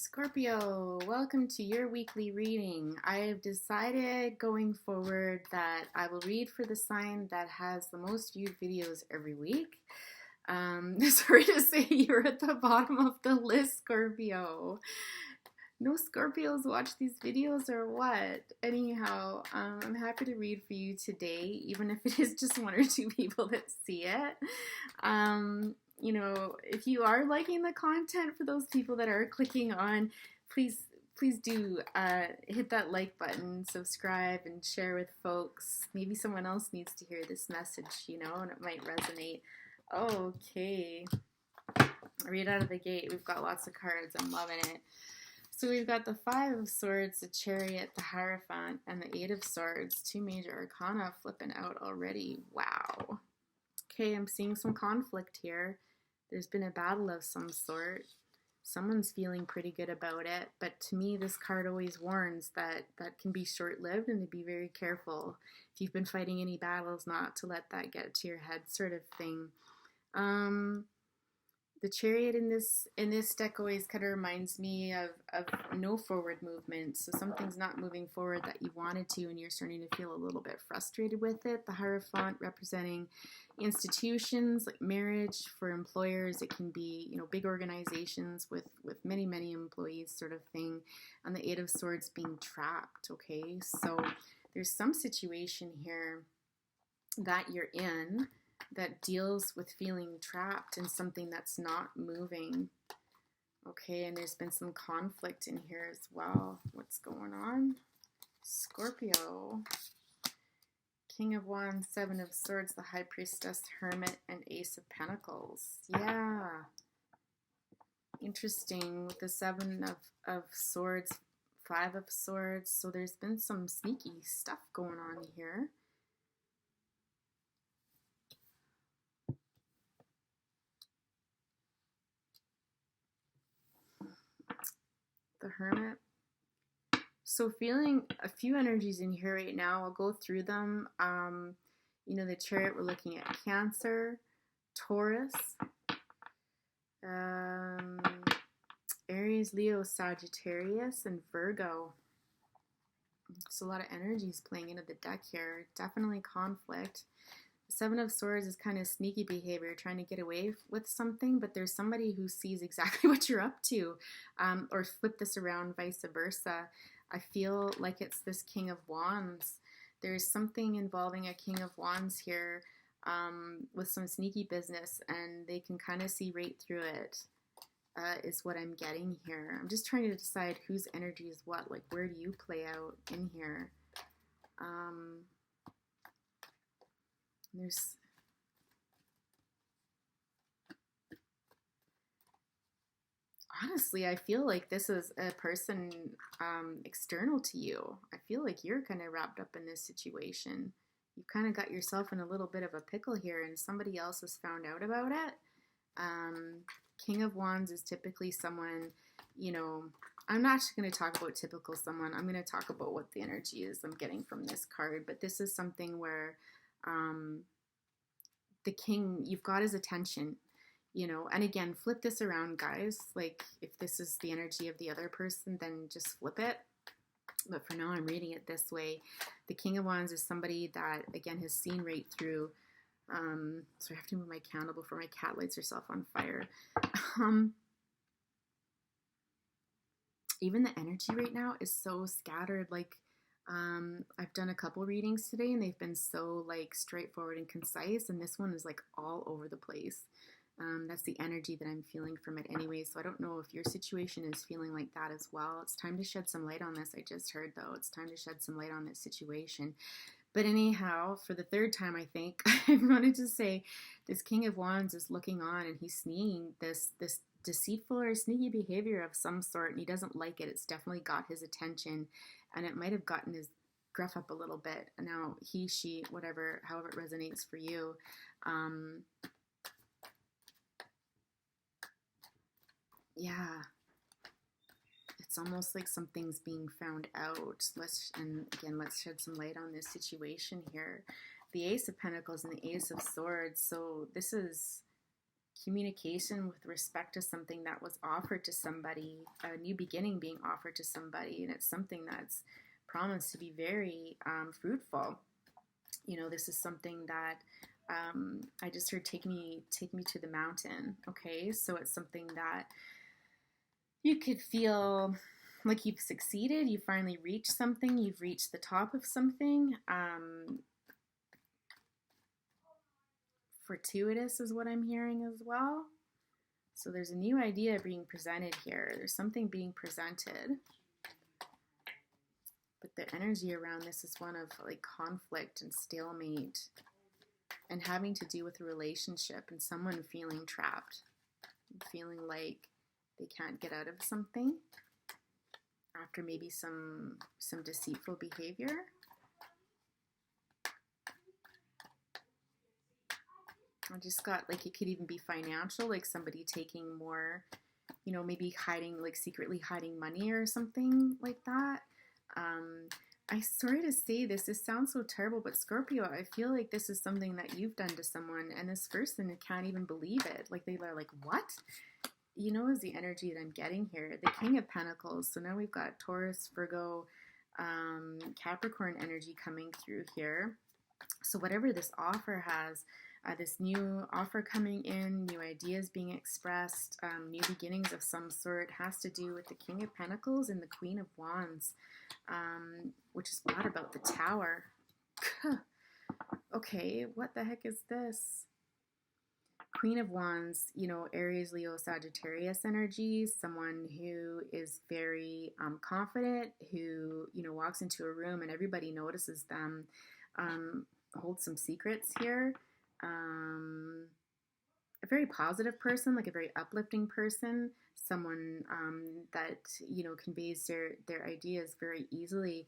Scorpio, welcome to your weekly reading. I have decided going forward that I will read for the sign that has the most viewed videos every week. Sorry to say you're at the bottom of the list, Scorpio. No Scorpios watch these videos or what? Anyhow, I'm happy to read for you today, even if it is just one or two people that see it. If you are liking the content, for those people that are clicking on, please do hit that like button, subscribe, and share with folks. Maybe someone else needs to hear this message, and it might resonate. Okay. Right out of the gate, we've got lots of cards. I'm loving it. So we've got the Five of Swords, the Chariot, the Hierophant, and the Eight of Swords. Two major arcana flipping out already. Wow. Okay, I'm seeing some conflict here. There's been a battle of some sort. Someone's feeling pretty good about it, but to me this card always warns that that can be short-lived and to be very careful. If you've been fighting any battles, not to let that get to your head, sort of thing. The Chariot in this deck always kind of reminds me of no forward movement. So something's not moving forward that you wanted to, and you're starting to feel a little bit frustrated with it. The Hierophant representing institutions like marriage for employers. It can be, big organizations with many employees, sort of thing. And the Eight of Swords being trapped. Okay, so there's some situation here that you're in that deals with feeling trapped in something that's not moving. Okay, and there's been some conflict in here as well. What's going on? Scorpio. King of Wands, Seven of Swords, the High Priestess, Hermit, and Ace of Pentacles. Yeah. Interesting with the Seven of Swords, Five of Swords. So there's been some sneaky stuff going on here. The Hermit. So feeling a few energies in here right now. I'll go through them. The Chariot, we're looking at Cancer, Taurus, Aries, Leo, Sagittarius, and Virgo. So a lot of energies playing into the deck here. Definitely conflict. The Seven of Swords is kind of sneaky behavior, trying to get away with something, but there's somebody who sees exactly what you're up to, or flip this around, vice versa. I feel like it's this King of Wands. There's something involving a King of Wands here with some sneaky business, and they can kind of see right through it, is what I'm getting here. I'm just trying to decide whose energy is what. Like, where do you play out in here? There's honestly, I feel like this is a person external to you. I feel like you're kind of wrapped up in this situation. You've kind of got yourself in a little bit of a pickle here, and somebody else has found out about it. King of Wands is typically someone, I'm not just going to talk about typical someone. I'm going to talk about what the energy is I'm getting from this card. But this is something where the king, you've got his attention, and again, flip this around, guys. Like, if this is the energy of the other person, then just flip it. But for now, I'm reading it this way. The King of Wands is somebody that, again, has seen right through. So I have to move my candle before my cat lights herself on fire. Even the energy right now is so scattered. Like, I've done a couple readings today, and they've been so, like, straightforward and concise, and this one is, like, all over the place. That's the energy that I'm feeling from it anyway, so I don't know if your situation is feeling like that as well. It's time to shed some light on this. I just heard, though, it's time to shed some light on this situation. But anyhow, for the third time, I think, I wanted to say this King of Wands is looking on, and he's seeing this deceitful or sneaky behavior of some sort, and he doesn't like it. It's definitely got his attention, and it might have gotten his gruff up a little bit. Now, he, she, whatever, however it resonates for you. Yeah. It's almost like something's being found out. Let's shed some light on this situation here. The Ace of Pentacles and the Ace of Swords. So this is communication with respect to something that was offered to somebody, a new beginning being offered to somebody, and it's something that's promised to be very fruitful. You know, this is something that I just heard, take me to the mountain. Okay, so it's something that you could feel like you've succeeded, you finally reached something, you've reached the top of something. Fortuitous is what I'm hearing as well. So there's a new idea being presented here. There's something being presented. But the energy around this is one of like conflict and stalemate and having to do with a relationship and someone feeling trapped, feeling like they can't get out of something after maybe some deceitful behavior. I just got like it could even be financial, like somebody taking more, you know, maybe hiding, like secretly hiding money or something like that. I sorry to say this sounds so terrible, but Scorpio, I feel like this is something that you've done to someone, and this person can't even believe it. Like they are like, what? You know, is the energy that I'm getting here. The King of Pentacles. So now we've got Taurus, Virgo, Capricorn energy coming through here. So whatever this offer has, this new offer coming in, new ideas being expressed, new beginnings of some sort, has to do with the King of Pentacles and the Queen of Wands, which is not about the Tower. Okay, what the heck is this? Queen of Wands, you know, Aries, Leo, Sagittarius energy, someone who is very confident, who, you know, walks into a room and everybody notices them, holds some secrets here. A very positive person, like a very uplifting person, someone that, you know, conveys their ideas very easily.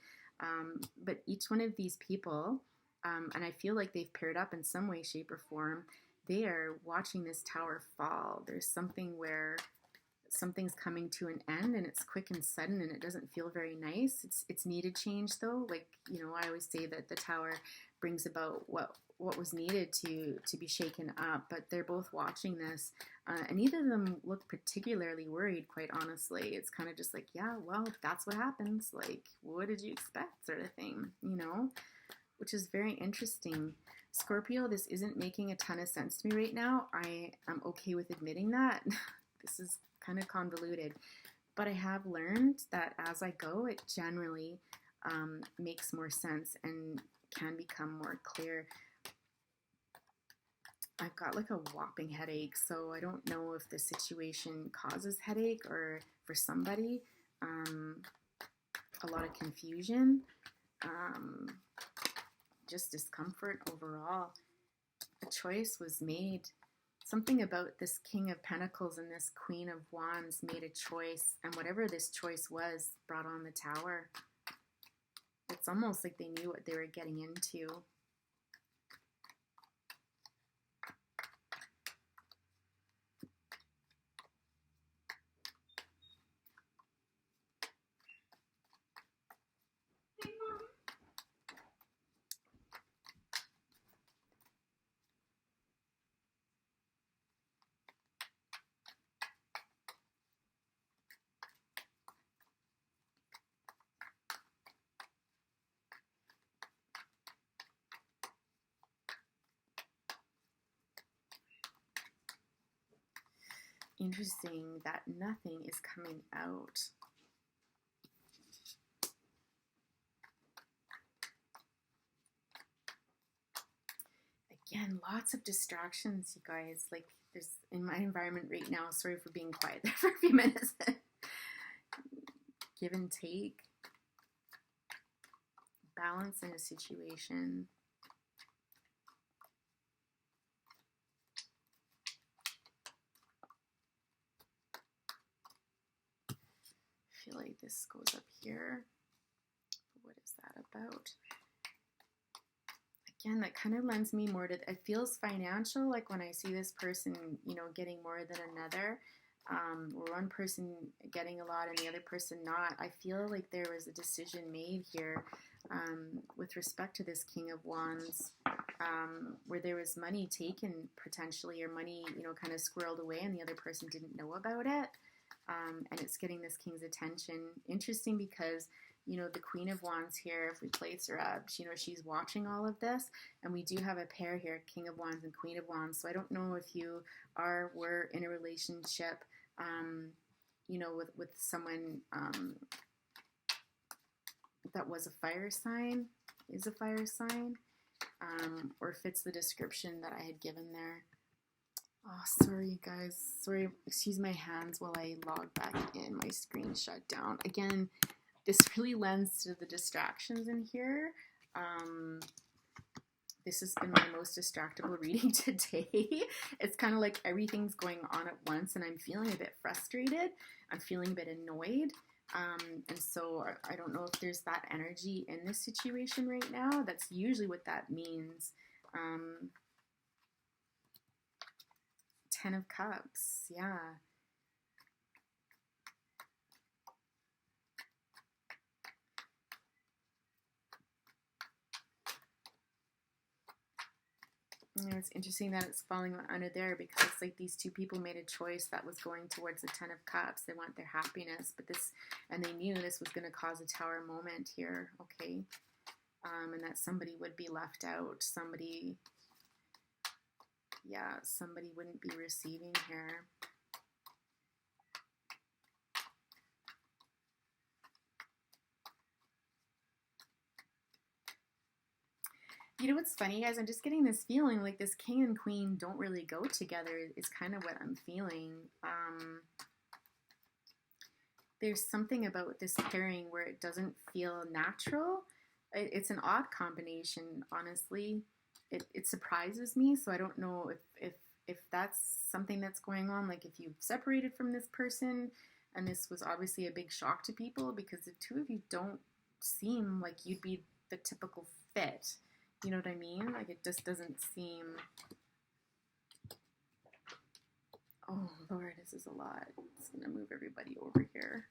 But each one of these people, and I feel like they've paired up in some way, shape, or form, they are watching this tower fall. There's something where something's coming to an end and it's quick and sudden and it doesn't feel very nice. It's needed change though. Like, you know, I always say that the tower brings about what was needed to be shaken up, but they're both watching this, and neither of them look particularly worried, quite honestly. It's kind of just like, yeah, well, that's what happens. Like, what did you expect, sort of thing, you know, which is very interesting. Scorpio, this isn't making a ton of sense to me right now. I am okay with admitting that. This is kind of convoluted, but I have learned that as I go, it generally makes more sense and can become more clear. I've got like a whopping headache, so I don't know if the situation causes headache or for somebody, a lot of confusion, just discomfort overall. A choice was made. Something about this King of Pentacles and this Queen of Wands made a choice, and whatever this choice was brought on the Tower. It's almost like they knew what they were getting into. Interesting that nothing is coming out. Again, lots of distractions, you guys. Like, there's in my environment right now. Sorry for being quiet there for a few minutes. Give and take. Balance in a situation. I feel like this goes up here. What is that about? Again, that kind of lends me more to, it feels financial, like when I see this person, you know, getting more than another, or one person getting a lot and the other person not. I feel like there was a decision made here with respect to this King of Wands, where there was money taken potentially, or money, kind of squirreled away and the other person didn't know about it. And it's getting this King's attention. Interesting because, the Queen of Wands here, if we place her up, she's watching all of this. And we do have a pair here, King of Wands and Queen of Wands. So I don't know if you were in a relationship, with someone that was a fire sign, is a fire sign, or fits the description that I had given there. Oh, sorry guys. Sorry, excuse my hands while I log back in. My screen shut down. Again, this really lends to the distractions in here. This has been my most distractible reading today. It's kind of like everything's going on at once and I'm feeling a bit frustrated. I'm feeling a bit annoyed. And so I don't know if there's that energy in this situation right now. That's usually what that means. 10 of Cups, yeah. It's interesting that it's falling under there because it's like these two people made a choice that was going towards the 10 of Cups. They want their happiness, and they knew this was going to cause a tower moment here, okay? And that somebody would be left out. Somebody wouldn't be receiving here. You know what's funny, guys? I'm just getting this feeling like this King and Queen don't really go together is kind of what I'm feeling. There's something about this pairing where it doesn't feel natural. It's an odd combination, honestly. It surprises me, so I don't know if that's something that's going on, like if you've separated from this person, and this was obviously a big shock to people because the two of you don't seem like you'd be the typical fit. You know what I mean? Like it just doesn't seem... Oh, Lord, this is a lot. It's going to move everybody over here.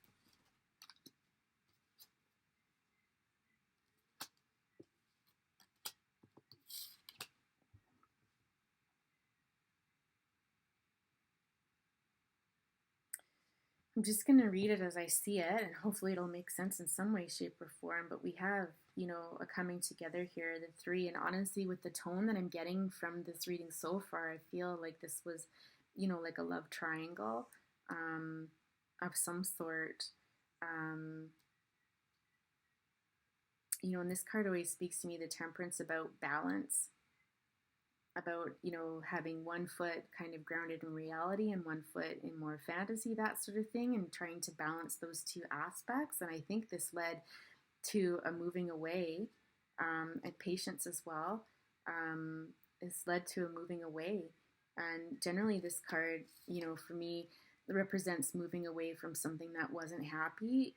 I'm just going to read it as I see it, and hopefully it'll make sense in some way, shape, or form. But we have, a coming together here, the 3. And honestly, with the tone that I'm getting from this reading so far, I feel like this was, like a love triangle of some sort. And this card always speaks to me, the Temperance, about balance. About, having one foot kind of grounded in reality and one foot in more fantasy, that sort of thing, and trying to balance those two aspects. And I think this led to a moving away, and patience as well. This led to a moving away. And generally this card, for me, represents moving away from something that wasn't happy.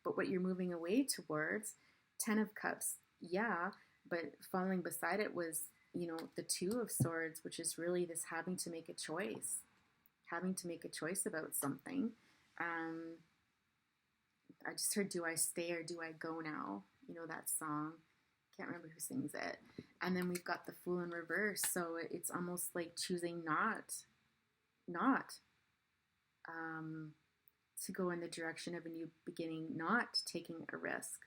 But what you're moving away towards, 10 of Cups, yeah, but falling beside it was, the 2 of Swords, which is really this having to make a choice about something. I just heard Do I Stay or Do I Go Now? That song. Can't remember who sings it. And then we've got the Fool in reverse. So it's almost like choosing not to go in the direction of a new beginning, not taking a risk.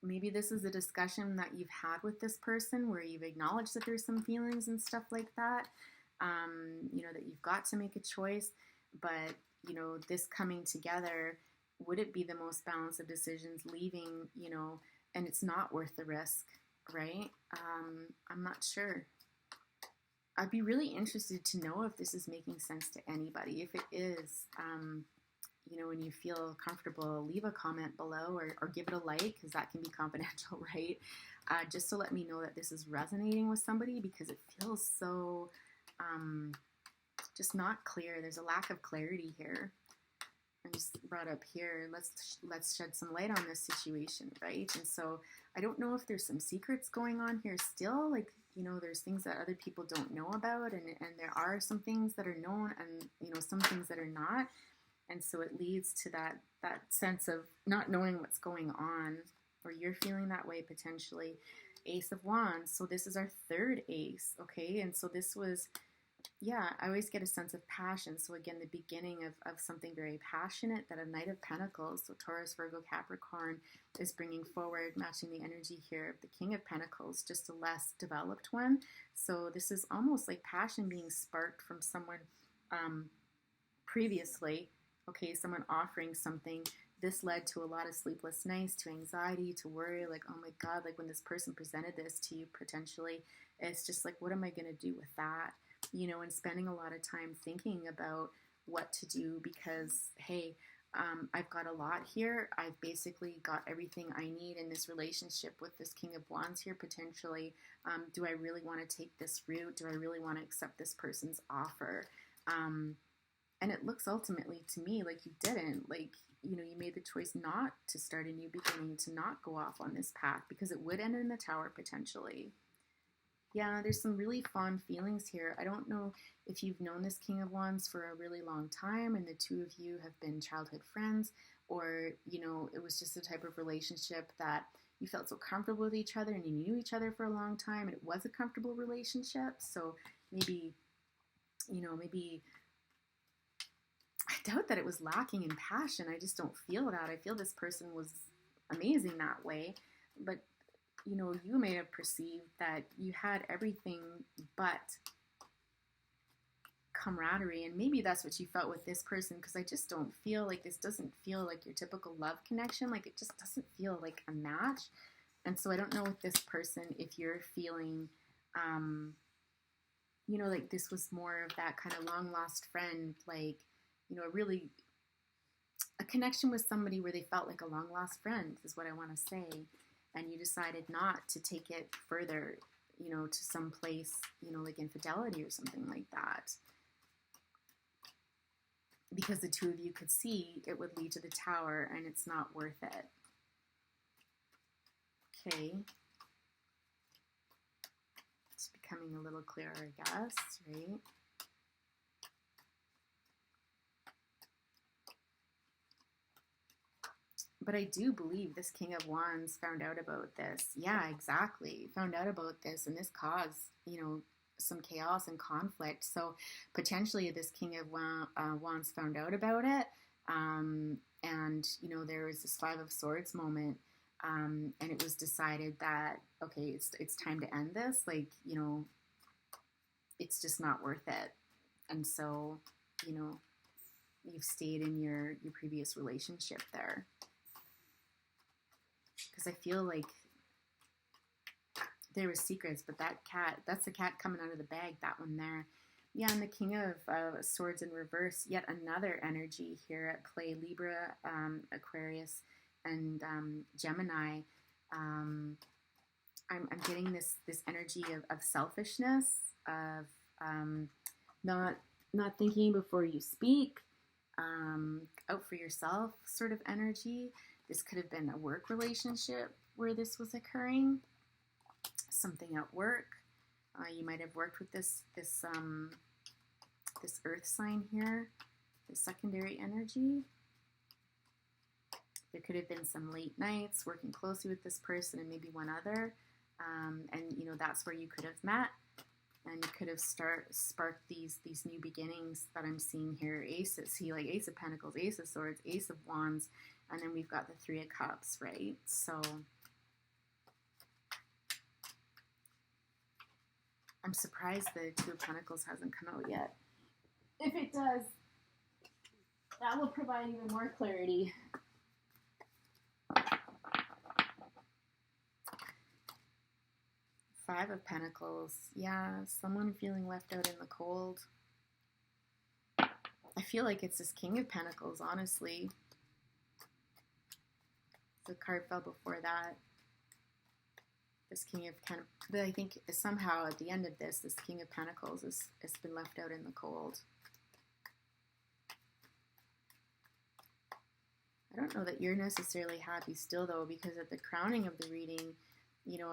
Maybe this is a discussion that you've had with this person where you've acknowledged that there's some feelings and stuff like that, that you've got to make a choice. But, this coming together, would it be the most balanced of decisions, leaving, and it's not worth the risk, right? I'm not sure. I'd be really interested to know if this is making sense to anybody. If it is, when you feel comfortable, leave a comment below or give it a like, because that can be confidential, right? Just to let me know that this is resonating with somebody, because it feels so just not clear. There's a lack of clarity here. I just brought up here, let's shed some light on this situation, right? And so I don't know if there's some secrets going on here still, like, there's things that other people don't know about, and there are some things that are known and, some things that are not. And so it leads to that sense of not knowing what's going on, or you're feeling that way potentially. Ace of Wands. So this is our third ace, okay? And so this was, yeah, I always get a sense of passion. So again, the beginning of something very passionate, that a Knight of Pentacles, so Taurus, Virgo, Capricorn, is bringing forward, matching the energy here of the King of Pentacles, just a less developed one. So this is almost like passion being sparked from someone previously, okay, someone offering something. This led to a lot of sleepless nights, to anxiety, to worry, like, oh my God, like when this person presented this to you potentially, it's just like, what am I going to do with that? You know, and spending a lot of time thinking about what to do because, hey, I've got a lot here. I've basically got everything I need in this relationship with this King of Wands here potentially. Do I really want to take this route? Do I really want to accept this person's offer? And it looks ultimately to me like you didn't. Like, you know, you made the choice not to start a new beginning, to not go off on this path because it would end in the Tower potentially. Yeah, there's some really fond feelings here. I don't know if you've known this King of Wands for a really long time and the two of you have been childhood friends, or, you know, it was just a type of relationship that you felt so comfortable with each other and you knew each other for a long time and it was a comfortable relationship. So maybe, you know, maybe I doubt that it was lacking in passion. I just don't feel that. I feel this person was amazing that way. But, you know, you may have perceived that you had everything but camaraderie. And maybe that's what you felt with this person, because I just don't feel like this doesn't feel like your typical love connection. Like it just doesn't feel like a match. And so I don't know with this person if you're feeling, you know, like this was more of that kind of long lost friend, like, you know, really a connection with somebody where they felt like a long lost friend is what I want to say. And you decided not to take it further, you know, to some place, you know, like infidelity or something like that. Because the two of you could see it would lead to the Tower and it's not worth it. Okay. It's becoming a little clearer, I guess, right? But I do believe this King of Wands found out about this. Yeah, exactly. Found out about this, and this caused, you know, some chaos and conflict. So potentially this King of Wands found out about it. And, you know, there was this Five of Swords moment. And it was decided that, okay, it's time to end this. Like, you know, it's just not worth it. And so, you know, you've stayed in your previous relationship there. Because I feel like there were secrets, but that's the cat coming out of the bag, that one there. Yeah, and the King of Swords in reverse, yet another energy here at play. Libra, Aquarius, and Gemini. I'm getting this energy of selfishness, of not thinking before you speak, out for yourself sort of energy. This could have been a work relationship where this was occurring, something at work. You might have worked with this earth sign here, the secondary energy. There could have been some late nights working closely with this person and maybe one other. And, you know, that's where you could have met. And you could have sparked these new beginnings that I'm seeing here. Aces, like Ace of Pentacles, Ace of Swords, Ace of Wands, and then we've got the Three of Cups, right? So I'm surprised the Two of Pentacles hasn't come out yet. If it does, that will provide even more clarity. Five of Pentacles. Yeah, someone feeling left out in the cold. I feel like it's this King of Pentacles, honestly. The card fell before that. This King of but I think somehow at the end of this King of Pentacles has been left out in the cold. I don't know that you're necessarily happy still, though, because at the crowning of the reading,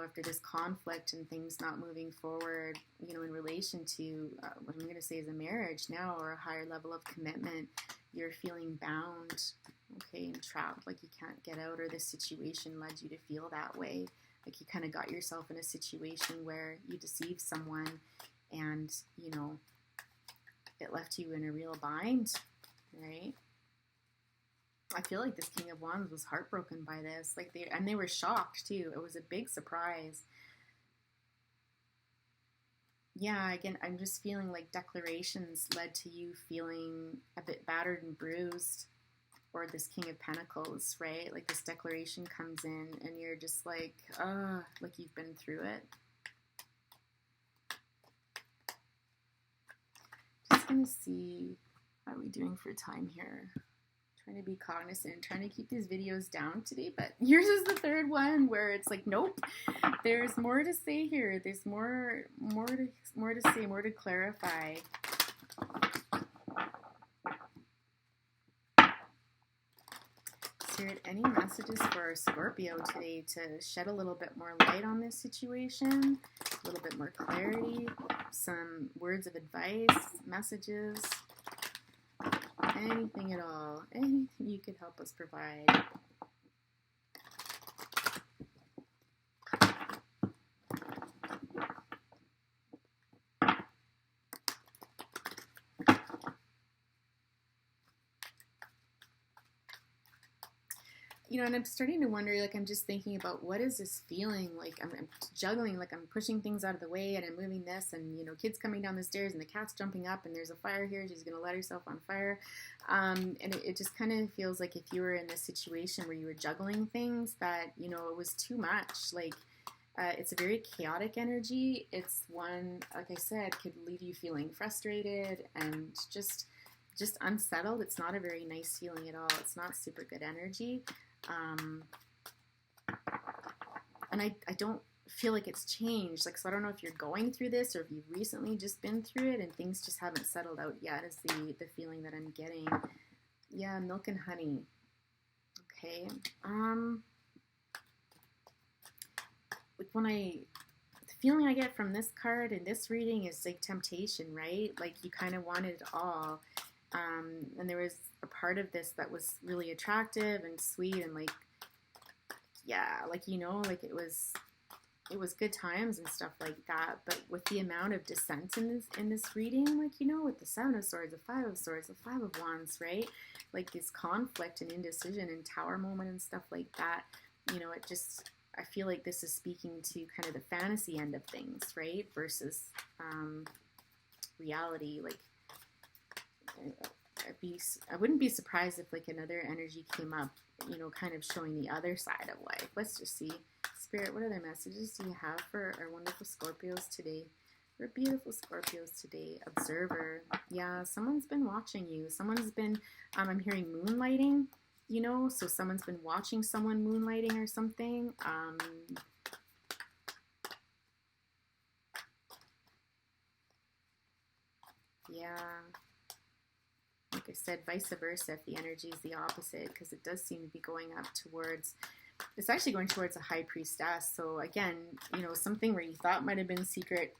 after this conflict and things not moving forward, in relation to what I'm going to say is a marriage now or a higher level of commitment, you're feeling bound, okay, and trapped, like you can't get out, or this situation led you to feel that way. Like you kind of got yourself in a situation where you deceived someone and, it left you in a real bind, right? I feel like this King of Wands was heartbroken by this. They were shocked too. It was a big surprise. Yeah, again, I'm just feeling like declarations led to you feeling a bit battered and bruised, or this King of Pentacles, right? Like this declaration comes in and you're just like you've been through it. Just gonna see how are we doing for time here. Trying to be cognizant, trying to keep these videos down today, but yours is the third one where it's like, nope, there's more to say here. There's more to say, more to clarify. Spirit, any messages for our Scorpio today to shed a little bit more light on this situation, a little bit more clarity, some words of advice, messages, anything at all, anything you could help us provide. And I'm starting to wonder, like, I'm just thinking about what is this feeling? Like, I'm juggling, like, I'm pushing things out of the way and I'm moving this and, kids coming down the stairs and the cat's jumping up and there's a fire here. She's going to let herself on fire. And it just kind of feels like if you were in this situation where you were juggling things that, it was too much. Like, it's a very chaotic energy. It's one, like I said, could leave you feeling frustrated and just unsettled. It's not a very nice feeling at all. It's not super good energy. And I don't feel like it's changed. Like, so I don't know if you're going through this or if you've recently just been through it and things just haven't settled out yet is the feeling that I'm getting. Yeah, milk and honey. Okay. Like the feeling I get from this card and this reading is like temptation, right? Like you kind of wanted it all. And there was a part of this that was really attractive and sweet and like, yeah, like, like it was good times and stuff like that. But with the amount of dissent in this reading, like, with the Seven of Swords, the Five of Swords, the Five of Wands, right? Like this conflict and indecision and Tower moment and stuff like that, I feel like this is speaking to kind of the fantasy end of things, right? Versus reality. Like, I wouldn't be surprised if like another energy came up, kind of showing the other side of life. Let's just see. Spirit, what other messages do you have for our wonderful Scorpios today? We're beautiful Scorpios today. Observer. Yeah, someone's been watching you. Someone's been, I'm hearing moonlighting, so someone's been watching someone moonlighting or something. Yeah. Like I said, vice versa if the energy is the opposite, because it does seem to be going up towards, it's actually going towards a high priestess. So again, something where you thought might have been secret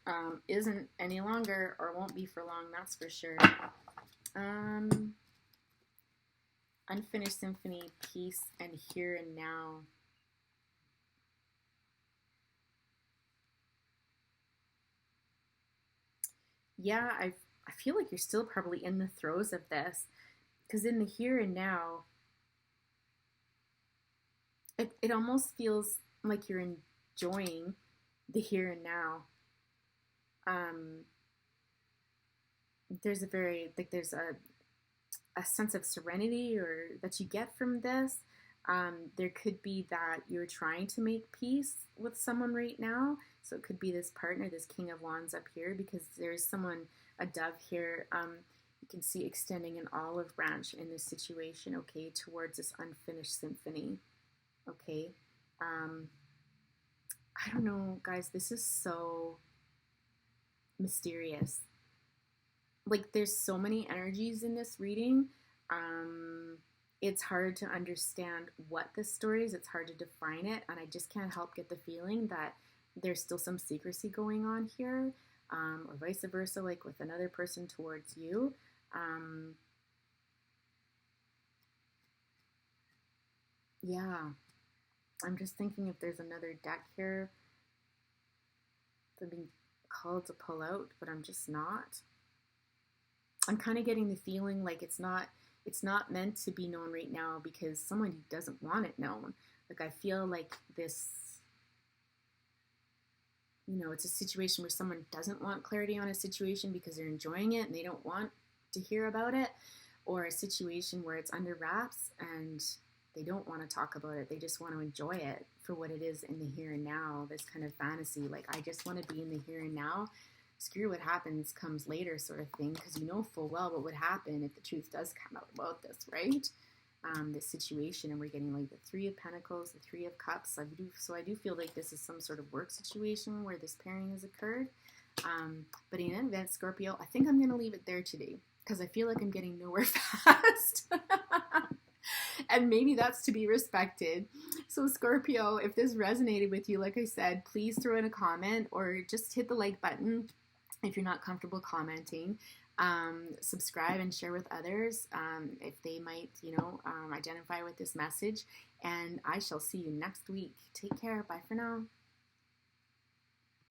isn't any longer or won't be for long, that's for sure. Unfinished symphony, peace, and here and now. Yeah, I feel like you're still probably in the throes of this, because in the here and now, it almost feels like you're enjoying the here and now. There's a sense of serenity or that you get from this. There could be that you're trying to make peace with someone right now. So it could be this partner, this King of Wands up here, because there's someone, a dove here, you can see extending an olive branch in this situation, okay, towards this unfinished symphony, okay. I don't know, guys, this is so mysterious. Like, there's so many energies in this reading. it's hard to understand what this story is. It's hard to define it, and I just can't help get the feeling that there's still some secrecy going on here, or vice versa, like with another person towards you. Um, yeah, I'm just thinking if there's another deck here that I'm being called to pull out, but I'm just not. I'm kind of getting the feeling like it's not meant to be known right now because somebody doesn't want it known. Like I feel like this, it's a situation where someone doesn't want clarity on a situation because they're enjoying it and they don't want to hear about it, or a situation where it's under wraps and they don't want to talk about it. They just want to enjoy it for what it is in the here and now, this kind of fantasy. Like, I just want to be in the here and now. Screw what happens comes later sort of thing, because you know full well what would happen if the truth does come out about this, right? This situation, and we're getting like the Three of Pentacles, the Three of Cups. I do feel like this is some sort of work situation where this pairing has occurred. But in any event, Scorpio, I think I'm going to leave it there today because I feel like I'm getting nowhere fast. And maybe that's to be respected. So Scorpio, if this resonated with you, like I said, please throw in a comment or just hit the like button if you're not comfortable commenting. Subscribe and share with others if they might, identify with this message. And I shall see you next week. Take care. Bye for now.